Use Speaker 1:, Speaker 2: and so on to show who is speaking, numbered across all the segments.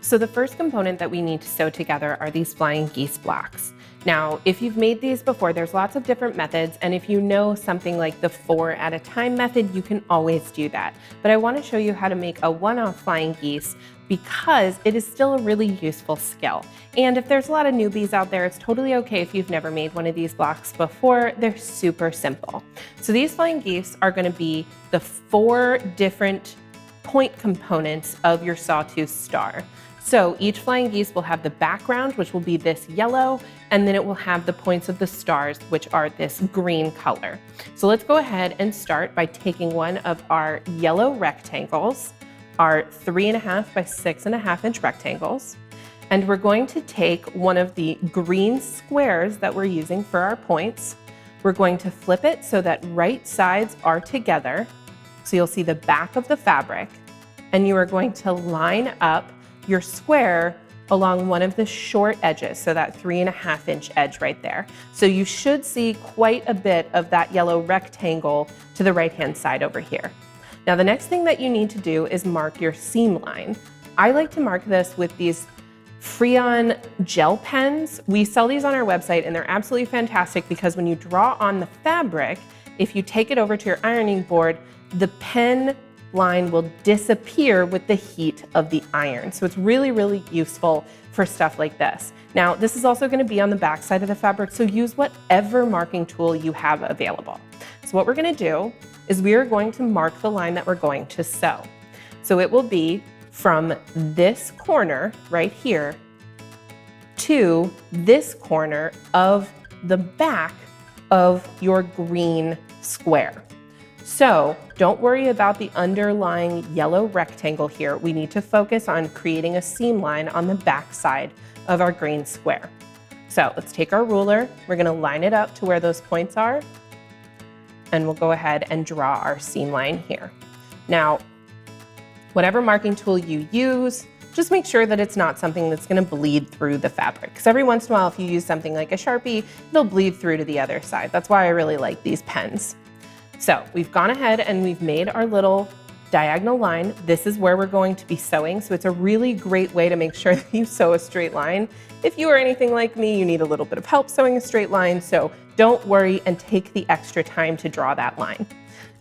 Speaker 1: So the first component that we need to sew together are these flying geese blocks. Now, if you've made these before, there's lots of different methods, and if you know something like the 4 at a time method, you can always do that. But I want to show you how to make a one-off flying geese because it is still a really useful skill. And if there's a lot of newbies out there, it's totally okay if you've never made one of these blocks before. They're super simple. So these flying geese are going to be the 4 different point components of your sawtooth star. So each flying geese will have the background, which will be this yellow, and then it will have the points of the stars, which are this green color. So let's go ahead and start by taking one of our yellow rectangles, our 3.5 by 6.5 inch rectangles, and we're going to take one of the green squares that we're using for our points. We're going to flip it so that right sides are together. So you'll see the back of the fabric, and you are going to line up your square along one of the short edges, so that 3.5 inch edge right there. So you should see quite a bit of that yellow rectangle to the right-hand side over here. Now the next thing that you need to do is mark your seam line. I like to mark this with these Freon gel pens. We sell these on our website and they're absolutely fantastic because when you draw on the fabric, if you take it over to your ironing board, the pen line will disappear with the heat of the iron. So it's really, really useful for stuff like this. Now, this is also going to be on the back side of the fabric, so use whatever marking tool you have available. So what we're going to do is we are going to mark the line that we're going to sew. So it will be from this corner right here to this corner of the back of your green square. So don't worry about the underlying yellow rectangle here. We need to focus on creating a seam line on the back side of our green square. So let's take our ruler. We're going to line it up to where those points are, and we'll go ahead and draw our seam line here. Now, whatever marking tool you use, just make sure that it's not something that's going to bleed through the fabric. Because every once in a while, if you use something like a Sharpie, it'll bleed through to the other side. That's why I really like these pens. So we've gone ahead and we've made our little diagonal line. This is where we're going to be sewing. So it's a really great way to make sure that you sew a straight line. If you are anything like me, you need a little bit of help sewing a straight line. So don't worry and take the extra time to draw that line.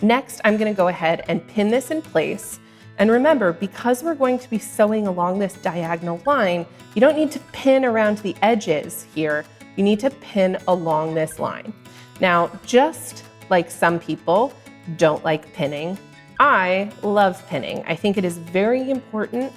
Speaker 1: Next, I'm going to go ahead and pin this in place. And remember, because we're going to be sewing along this diagonal line, you don't need to pin around the edges here. You need to pin along this line. Now, just like some people don't like pinning, I love pinning. I think it is very important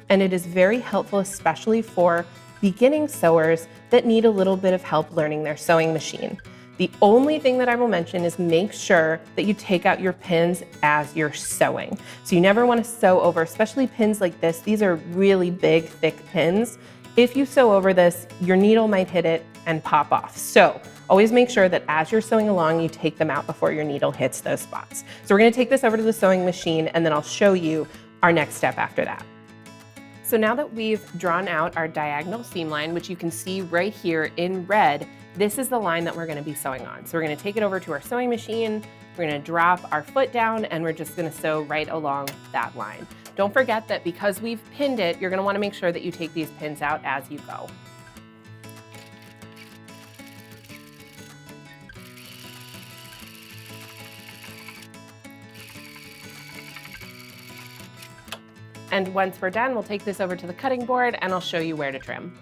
Speaker 1: and it is very helpful, especially for beginning sewers that need a little bit of help learning their sewing machine. The only thing that I will mention is make sure that you take out your pins as you're sewing. So you never want to sew over, especially pins like this. These are really big, thick pins. If you sew over this, your needle might hit it and pop off. So always make sure that as you're sewing along, you take them out before your needle hits those spots. So we're going to take this over to the sewing machine and then I'll show you our next step after that. So now that we've drawn out our diagonal seam line, which you can see right here in red, this is the line that we're going to be sewing on. So we're going to take it over to our sewing machine, we're going to drop our foot down, and we're just going to sew right along that line. Don't forget that because we've pinned it, you're going to want to make sure that you take these pins out as you go. And once we're done, we'll take this over to the cutting board and I'll show you where to trim.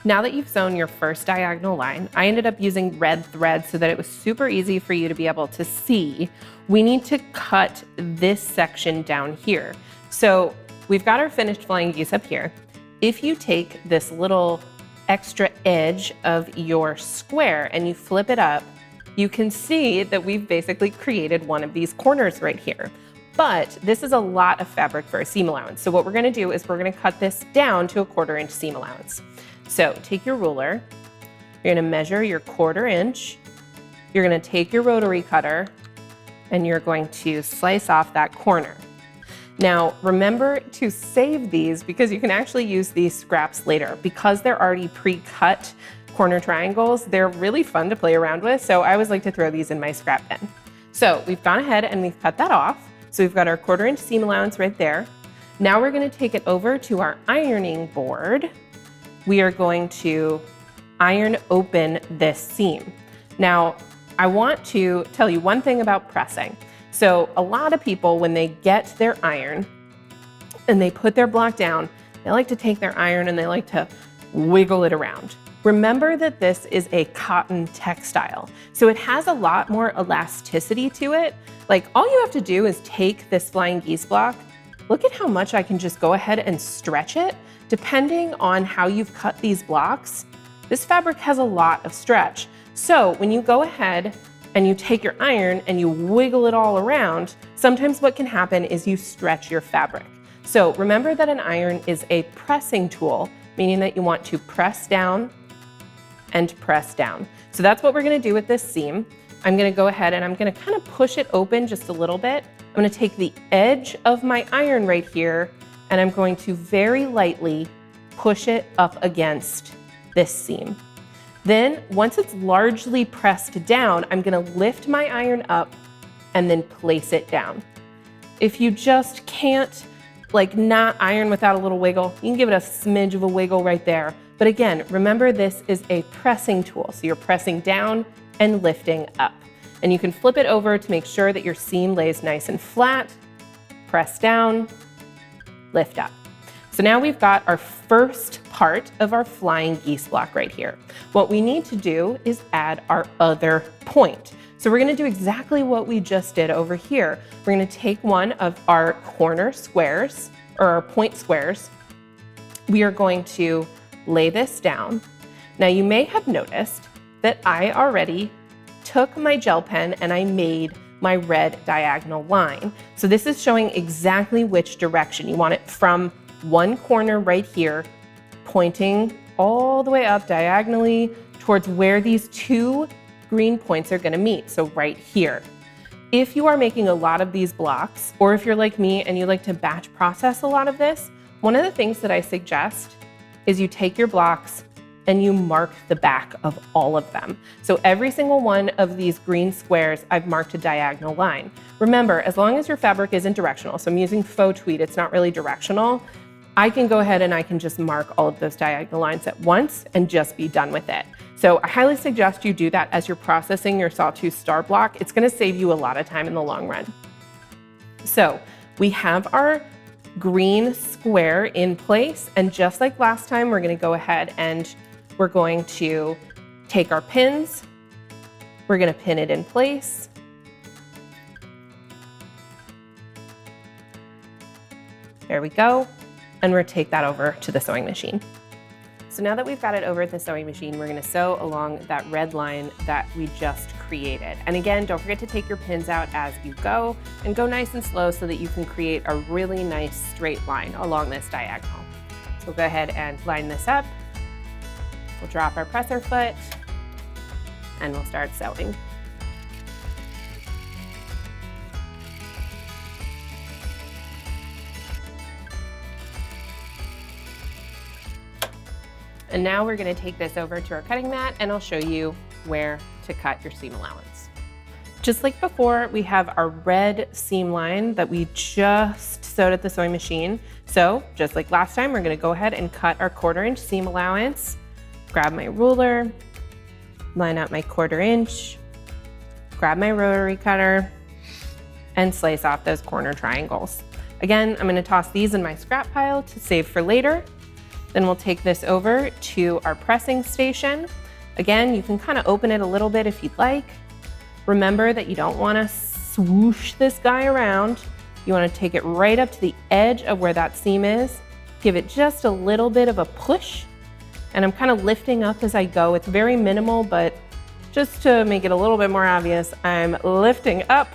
Speaker 1: Now that you've sewn your first diagonal line, I ended up using red thread so that it was super easy for you to be able to see. We need to cut this section down here. So we've got our finished flying geese up here. If you take this little extra edge of your square and you flip it up, you can see that we've basically created one of these corners right here. But this is a lot of fabric for a seam allowance. So what we're gonna do is we're gonna cut this down to a 1/4 inch seam allowance. So take your ruler, you're gonna measure your 1/4 inch, you're gonna take your rotary cutter, and you're going to slice off that corner. Now, remember to save these because you can actually use these scraps later. Because they're already pre-cut corner triangles, they're really fun to play around with. So I always like to throw these in my scrap bin. So we've gone ahead and we've cut that off. So we've got our 1/4 inch seam allowance right there. Now we're gonna take it over to our ironing board. We are going to iron open this seam. Now, I want to tell you one thing about pressing. So a lot of people, when they get their iron and they put their block down, they like to take their iron and they like to wiggle it around. Remember that this is a cotton textile, so it has a lot more elasticity to it. Like, all you have to do is take this flying geese block. Look at how much I can just go ahead and stretch it. Depending on how you've cut these blocks, this fabric has a lot of stretch. So when you go ahead and you take your iron and you wiggle it all around, sometimes what can happen is you stretch your fabric. So remember that an iron is a pressing tool, meaning that you want to press down and press down. So that's what we're gonna do with this seam. I'm gonna go ahead and I'm gonna kind of push it open just a little bit. I'm gonna take the edge of my iron right here and I'm going to very lightly push it up against this seam. Then, once it's largely pressed down, I'm gonna lift my iron up and then place it down. If you just can't not iron without a little wiggle, you can give it a smidge of a wiggle right there. But again, remember this is a pressing tool. So you're pressing down and lifting up. And you can flip it over to make sure that your seam lays nice and flat. Press down, lift up. So now we've got our first part of our flying geese block right here. What we need to do is add our other point. So we're gonna do exactly what we just did over here. We're gonna take one of our corner squares, or our point squares. We are going to lay this down. Now you may have noticed that I already took my gel pen and I made my red diagonal line. So this is showing exactly which direction. You want it from one corner right here, pointing all the way up diagonally towards where these two green points are gonna meet, so right here. If you are making a lot of these blocks, or if you're like me and you like to batch process a lot of this, one of the things that I suggest is you take your blocks and you mark the back of all of them. So every single one of these green squares, I've marked a diagonal line. Remember, as long as your fabric isn't directional, so I'm using faux tweed, it's not really directional, I can go ahead and I can just mark all of those diagonal lines at once and just be done with it. So I highly suggest you do that as you're processing your sawtooth star block. It's gonna save you a lot of time in the long run. So we have our green square in place, and just like last time, we're gonna go ahead and we're going to take our pins, we're gonna pin it in place. There we go. And we're gonna take that over to the sewing machine. So now that we've got it over at the sewing machine, we're gonna sew along that red line that we just created. And again, don't forget to take your pins out as you go and go nice and slow so that you can create a really nice straight line along this diagonal. So we'll go ahead and line this up. We'll drop our presser foot and we'll start sewing. And now we're gonna take this over to our cutting mat and I'll show you where to cut your seam allowance. Just like before, we have our red seam line that we just sewed at the sewing machine. So just like last time, we're gonna go ahead and cut our 1/4 inch seam allowance, grab my ruler, line up my 1/4 inch, grab my rotary cutter, and slice off those corner triangles. Again, I'm gonna toss these in my scrap pile to save for later. Then we'll take this over to our pressing station. Again, you can kind of open it a little bit if you'd like. Remember that you don't want to swoosh this guy around. You want to take it right up to the edge of where that seam is. Give it just a little bit of a push. And I'm kind of lifting up as I go. It's very minimal, but just to make it a little bit more obvious, I'm lifting up,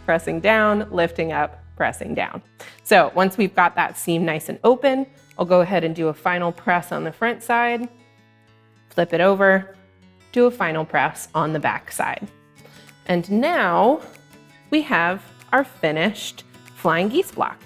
Speaker 1: pressing down, lifting up, pressing down. So once we've got that seam nice and open, I'll go ahead and do a final press on the front side, flip it over, do a final press on the back side. And now we have our finished flying geese block.